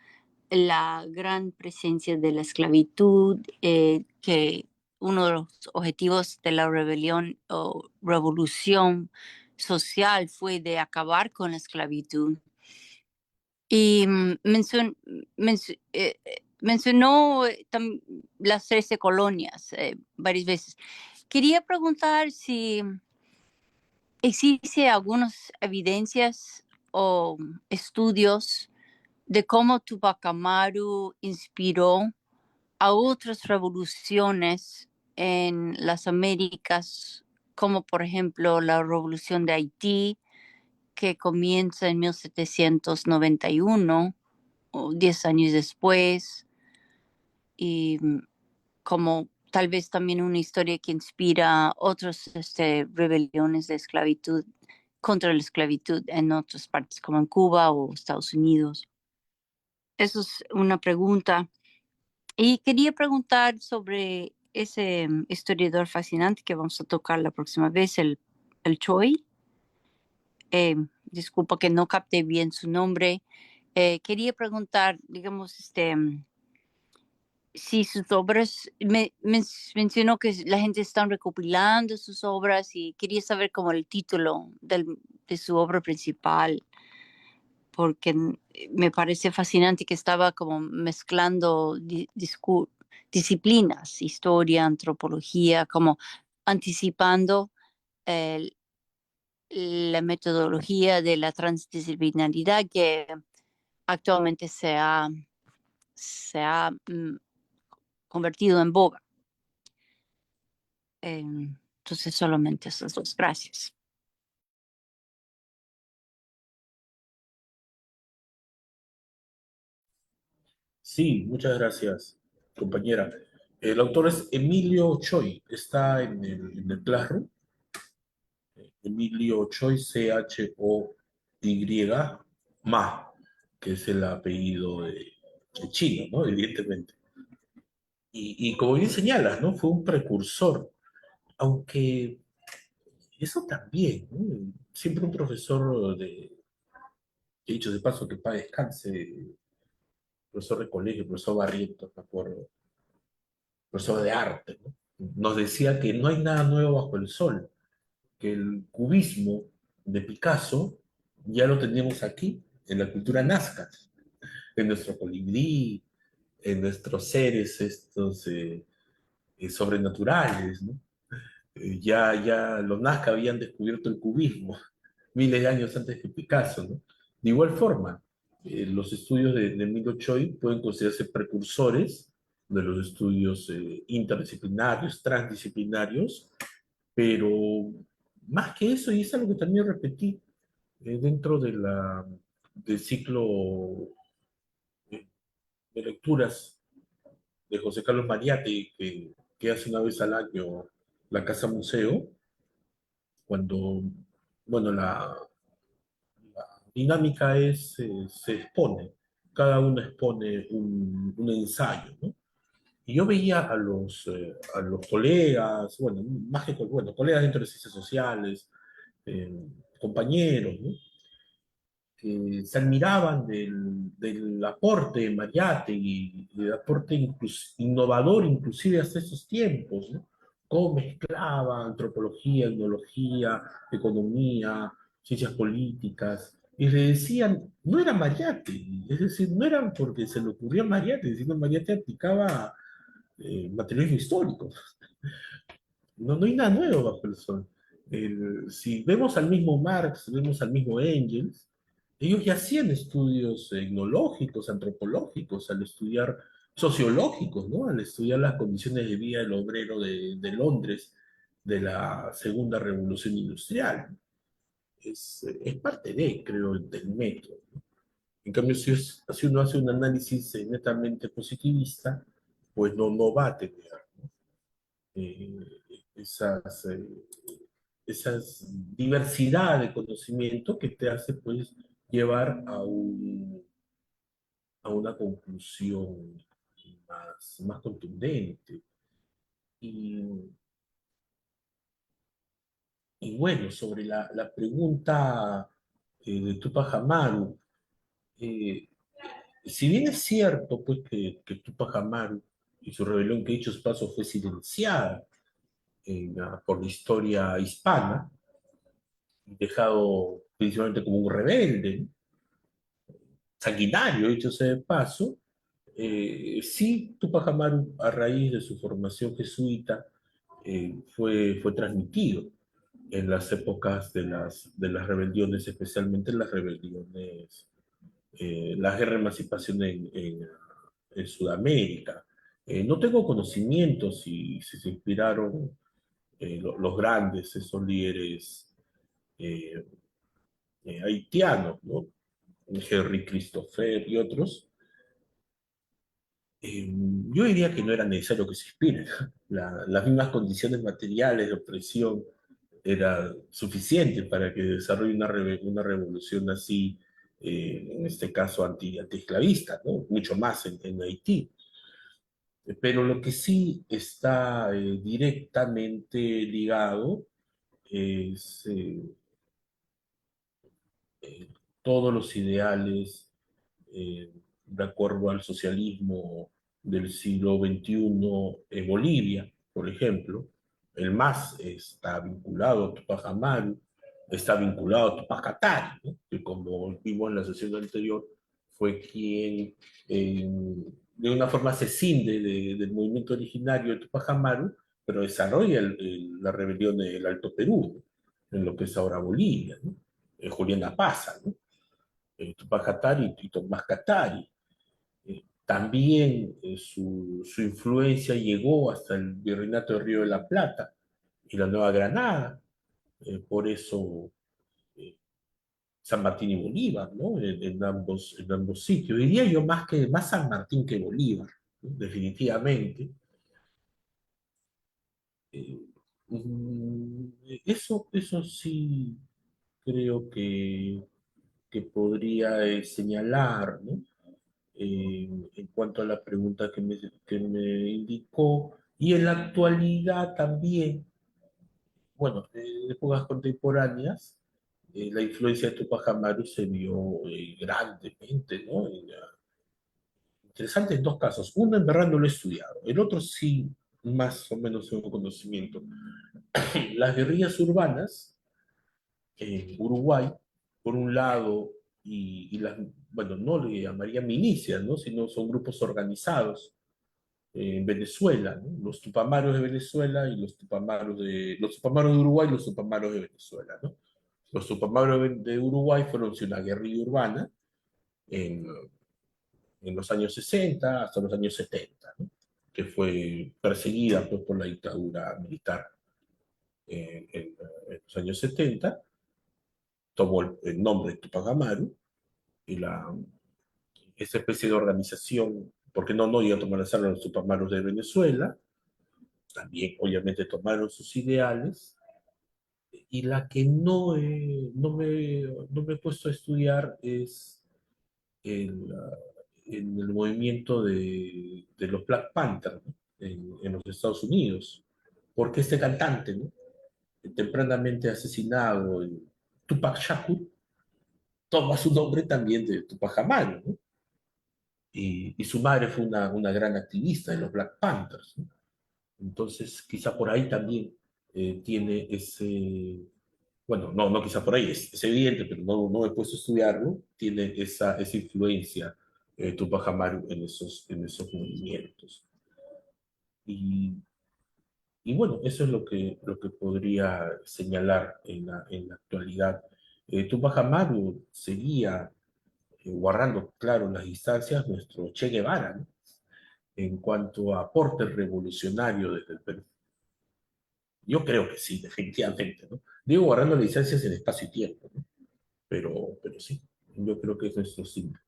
la gran presencia de la esclavitud, que uno de los objetivos de la rebelión o revolución social fue de acabar con la esclavitud. Y mencionó las 13 colonias varias veces. Quería preguntar si existe algunas evidencias o estudios de cómo Tupac Amaru inspiró a otras revoluciones en las Américas, como por ejemplo la revolución de Haití, que comienza en 1791, o 10 años después, y como tal vez también una historia que inspira otras rebeliones de esclavitud contra la esclavitud en otras partes, como en Cuba o Estados Unidos. Eso es una pregunta. Y quería preguntar sobre ese historiador fascinante que vamos a tocar la próxima vez, el Choi. Disculpa que no capté bien su nombre. Quería preguntar, digamos, si sus obras, mencionó que la gente está recopilando sus obras y quería saber como el título de su obra principal porque me parece fascinante que estaba como mezclando disciplinas, historia, antropología, como anticipando el- la metodología de la transdisciplinaridad que actualmente se ha convertido en boga. Entonces, solamente esas dos. Gracias.
Sí, muchas gracias, compañera. El autor es Emilio Choi, está en el Classroom. Emilio Choi, Choi, Ma, que es el apellido de chino, ¿no? Evidentemente. Y como bien señalas, ¿no? Fue un precursor, aunque eso también, ¿no? Siempre un profesor he dicho de paso que para descanse, profesor de colegio, profesor Barrientos, me acuerdo, profesor de arte, ¿no? Nos decía que no hay nada nuevo bajo el sol, que el cubismo de Picasso ya lo tenemos aquí, en la cultura nazca, en nuestro colibrí, en nuestros seres estos sobrenaturales, ¿no? Ya los Nazca habían descubierto el cubismo miles de años antes que Picasso, ¿no? De igual forma, los estudios de Emilio Choi pueden considerarse precursores de los estudios interdisciplinarios, transdisciplinarios, pero más que eso, y es algo que también repetí dentro del ciclo eh, de lecturas de José Carlos Mariátegui, que hace una vez al año la Casa Museo, cuando, bueno, la dinámica es, se expone, cada uno expone un ensayo, ¿no? Y yo veía a los colegas, bueno, más que bueno, colegas dentro de ciencias sociales, compañeros, ¿no? Que se admiraban del aporte de Mariátegui, del aporte innovador inclusive hasta esos tiempos, ¿no? Cómo mezclaba antropología, etnología, economía, ciencias políticas, y le decían, no era Mariátegui, es decir, no era porque se le ocurrió a Mariátegui, sino Mariátegui aplicaba materialismo histórico. No hay nada nuevo bajo el sol. Si vemos al mismo Marx, vemos al mismo Engels, ellos ya hacían estudios etnológicos, antropológicos, al estudiar sociológicos, ¿no? Al estudiar las condiciones de vida del obrero de Londres de la Segunda Revolución Industrial. Es parte de, creo, del método. En cambio, si uno hace un análisis netamente positivista, pues no va a tener eh, esas, eh, esas diversidad de conocimiento que te hace pues llevar a una conclusión más contundente. Y, y bueno, sobre la pregunta de Tupac Amaru, eh, si bien es cierto pues que Tupac Amaru y su rebelión que dicho paso fue silenciada por la historia hispana, dejado principalmente como un rebelde, sanguinario, dicho sea de paso, sí, Tupac Amaru, a raíz de su formación jesuita, fue transmitido en las épocas de las rebeliones, especialmente las rebeliones, la guerra de emancipación en Sudamérica. No tengo conocimiento si se inspiraron los grandes, esos líderes eh, haitianos, ¿no? Henry Christopher y otros, yo diría que no era necesario que se inspiren. Las mismas condiciones materiales de opresión era suficiente para que desarrolle una revolución así, en este caso antiesclavista, ¿no? Mucho más en Haití. Pero lo que sí está directamente ligado es eh, todos los ideales de acuerdo al socialismo del siglo XXI en Bolivia, por ejemplo. El MAS está vinculado a Tupac Amaru, está vinculado a Tupac Katari, ¿no? Que como vimos en la sesión anterior, fue quien de una forma se cinde del movimiento originario de Tupac Amaru, pero desarrolla la rebelión del Alto Perú, ¿no? En lo que es ahora Bolivia, ¿no? Juliana Paza, ¿no? Tupac Katari y Tomás Katari. También su influencia llegó hasta el Virreinato de Río de la Plata y la Nueva Granada. Por eso San Martín y Bolívar, ¿no? En ambos sitios. Diría yo más San Martín que Bolívar, ¿no? Definitivamente. Eh, eso sí creo que podría señalar, ¿no? En cuanto a la pregunta que me indicó. Y en la actualidad también, bueno, en épocas contemporáneas, la influencia de Tupac Amaru se vio grandemente, ¿no? Interesante en dos casos. Uno en verdad no lo he estudiado, el otro sí, más o menos tengo conocimiento. Las guerrillas urbanas en Uruguay, por un lado, y las, bueno, no le llamaría milicias, ¿no? Sino son grupos organizados en Venezuela, ¿no? Los Tupamaros de Venezuela y los Tupamaros de Uruguay y los Tupamaros de Venezuela, ¿no? Los Tupamaros de Uruguay fueron una guerrilla urbana en, en los años 60 hasta los años 70, ¿no? Que fue perseguida pues, por la dictadura militar en los años 70, tomó el nombre de Tupac Amaru y esa especie de organización, porque no iba a tomar las armas los Tupamaros de Venezuela, también obviamente tomaron sus ideales, y la que no me he puesto a estudiar es en el movimiento de los Black Panthers, ¿no? En los Estados Unidos, porque este cantante, ¿no? Tempranamente asesinado, Tupac Shakur, toma su nombre también de Tupac Amaru, ¿no? Y su madre fue una gran activista de los Black Panthers, ¿no? Entonces, quizá por ahí también tiene ese, bueno, no quizá por ahí, es evidente, pero no he puesto a estudiarlo, tiene esa influencia Tupac Amaru en esos movimientos. Y, y bueno, eso es lo que podría señalar en la actualidad. Tupac Amaru seguía guardando, claro, las distancias, nuestro Che Guevara, ¿no? En cuanto a aporte revolucionario desde el Perú. Yo creo que sí, definitivamente, ¿no? Digo, guardando las distancias en espacio y tiempo, ¿no? Pero sí, yo creo que es nuestro símbolo.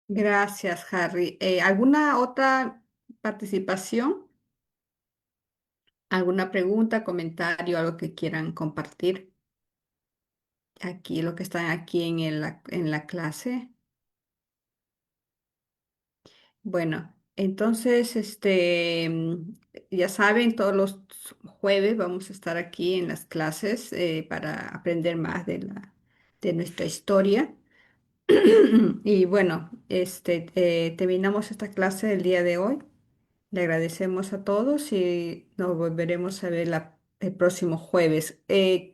Gracias, Harry. ¿Alguna otra participación? ¿Alguna pregunta, comentario, algo que quieran compartir? Aquí, lo que están aquí en la clase. Bueno, entonces, ya saben, todos los jueves vamos a estar aquí en las clases para aprender más de nuestra historia. Y bueno, terminamos esta clase del día de hoy. Le agradecemos a todos y nos volveremos a ver el próximo jueves.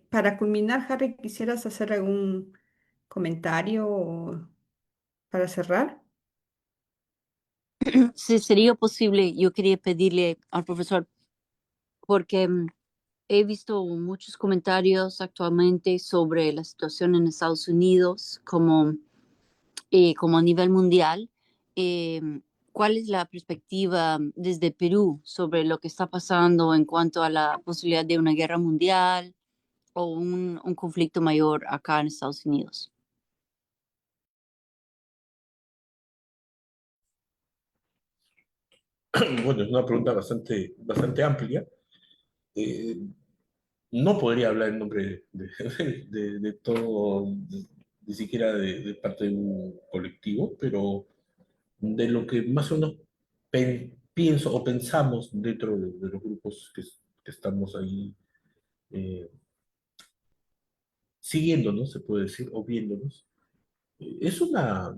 Para culminar, Harry, ¿quisieras hacer algún comentario para cerrar?
Si sería posible, yo quería pedirle al profesor, porque he visto muchos comentarios actualmente sobre la situación en Estados Unidos como a nivel mundial. eh, ¿Cuál es la perspectiva desde Perú sobre lo que está pasando en cuanto a la posibilidad de una guerra mundial o un conflicto mayor acá en Estados Unidos?
Bueno, es una pregunta bastante amplia. Eh, no podría hablar en nombre de todo, ni siquiera de parte de un colectivo, pero de lo que más o menos pienso o pensamos dentro de los grupos que estamos ahí siguiéndonos, se puede decir, o viéndonos, es una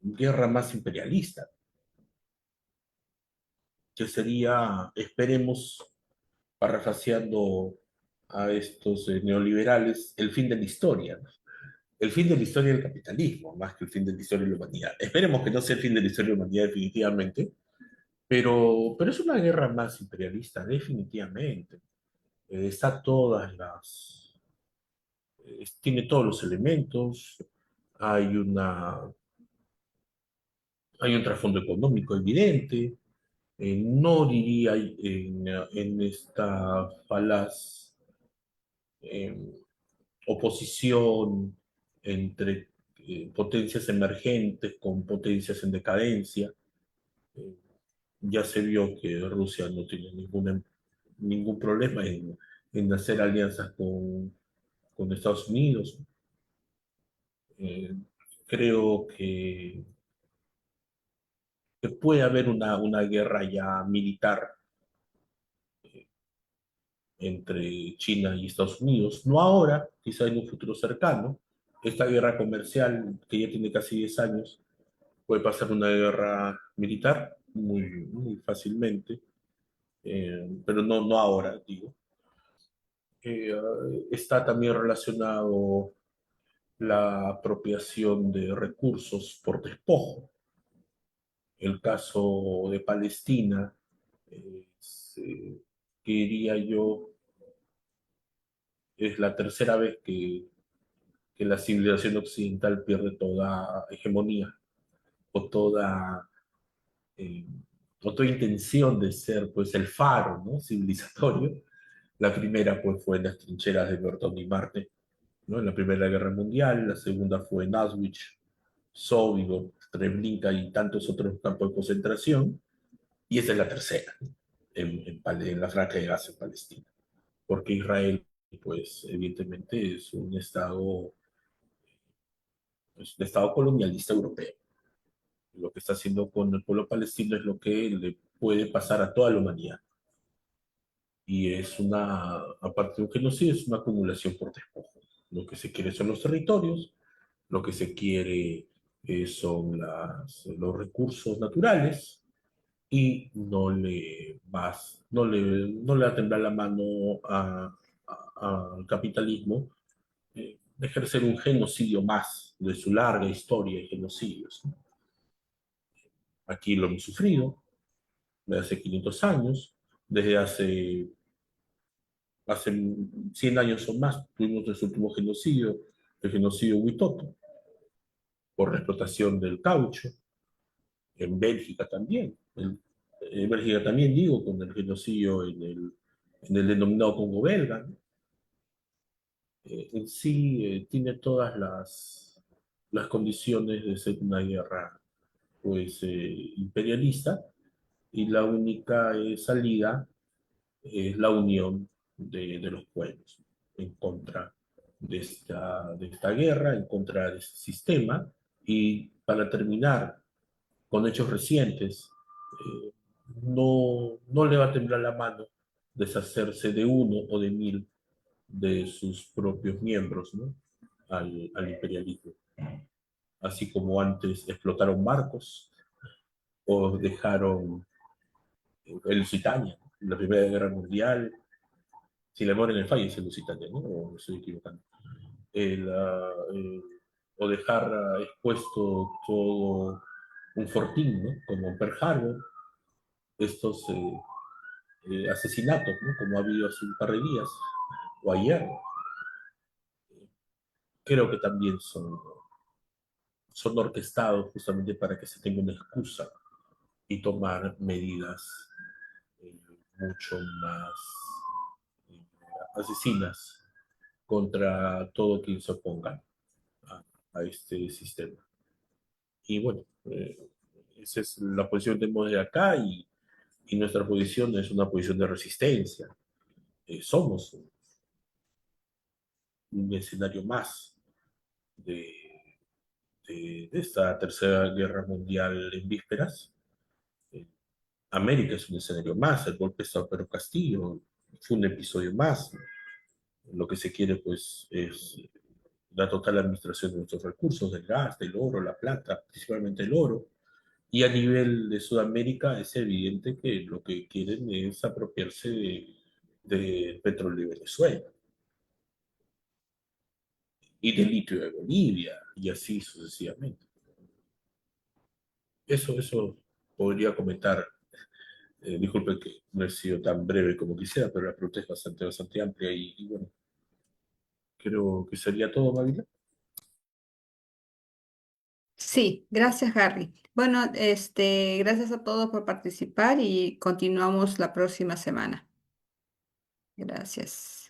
guerra más imperialista, que sería, esperemos, parafraseando a estos neoliberales, el fin de la historia, ¿no? El fin de la historia del capitalismo, más que el fin de la historia de la humanidad. Esperemos que no sea el fin de la historia de la humanidad definitivamente, pero es una guerra más imperialista, definitivamente. Está todas las... tiene todos los elementos, hay hay un trasfondo económico evidente, no diría en esta falaz eh, oposición entre potencias emergentes con potencias en decadencia. Eh, ya se vio que Rusia no tiene ningún problema en hacer alianzas con Estados Unidos. Eh, creo que puede haber una guerra ya militar entre China y Estados Unidos, no ahora, quizá en un futuro cercano. Esta guerra comercial, que ya tiene casi 10 años, puede pasar una guerra militar muy fácilmente, pero no ahora, digo. Está también relacionado la apropiación de recursos por despojo. El caso de Palestina, es, que diría yo, es la tercera vez que la civilización occidental pierde toda hegemonía o eh, o toda intención de ser pues el faro, ¿no?, civilizatorio. La primera pues fue en las trincheras de Verdun y Marte, ¿no?, en la Primera Guerra Mundial. La segunda fue en Auschwitz, Sóvigo, Treblinka y tantos otros campos de concentración. Y esta es la tercera, ¿no?, en la Franja de Gaza, en Palestina. Porque Israel, pues evidentemente es un estado colonialista europeo. Lo que está haciendo con el pueblo palestino es lo que le puede pasar a toda la humanidad. Y aparte de un genocidio, es una acumulación por despojo. Lo que se quiere son los territorios, lo que se quiere son los recursos naturales, y no le va a temblar la mano al capitalismo de ejercer un genocidio más de su larga historia de genocidios, ¿no? Aquí lo hemos sufrido desde hace 500 años, desde hace 100 años o más tuvimos nuestro último genocidio, el genocidio Huitoto, por la explotación del caucho. En Bélgica también, en Bélgica también digo, con el genocidio en el denominado Congo belga, ¿no? En sí tiene todas las condiciones de ser una guerra pues imperialista, y la única salida es la unión de los pueblos en contra de esta guerra, en contra de este sistema. Y para terminar, con hechos recientes, eh, no le va a temblar la mano deshacerse de uno o de mil de sus propios miembros, ¿no?, al imperialismo. Así como antes explotaron barcos o dejaron el Lusitania, en la Primera Guerra Mundial. Si la memoria en el fallo es el Lusitania, ¿no? O me estoy equivocando. El, o dejar expuesto todo un fortín, ¿no?, como Pearl Harbor. Estos asesinatos, ¿no?, como ha habido hace un par de días o ayer, creo que también son orquestados justamente para que se tenga una excusa y tomar medidas eh, mucho más eh, asesinas contra todo quien se oponga a este sistema. Y bueno, esa es la posición que tenemos de acá, y nuestra posición es una posición de resistencia. Somos un escenario más de, de esta tercera guerra mundial en vísperas. Eh, América es un escenario más, el golpe de Estado de Pedro Castillo fue un episodio más. Lo que se quiere pues es la total administración de nuestros recursos, del gas, del oro, la plata, principalmente el oro. Y a nivel de Sudamérica es evidente que lo que quieren es apropiarse del petróleo de Venezuela y del litio de Bolivia y así sucesivamente. Eso podría comentar. Disculpe que no he sido tan breve como quisiera, pero la pregunta es bastante amplia y bueno, creo que sería todo, Mavila.
Sí, gracias, Harry. Bueno, gracias a todos por participar y continuamos la próxima semana. Gracias.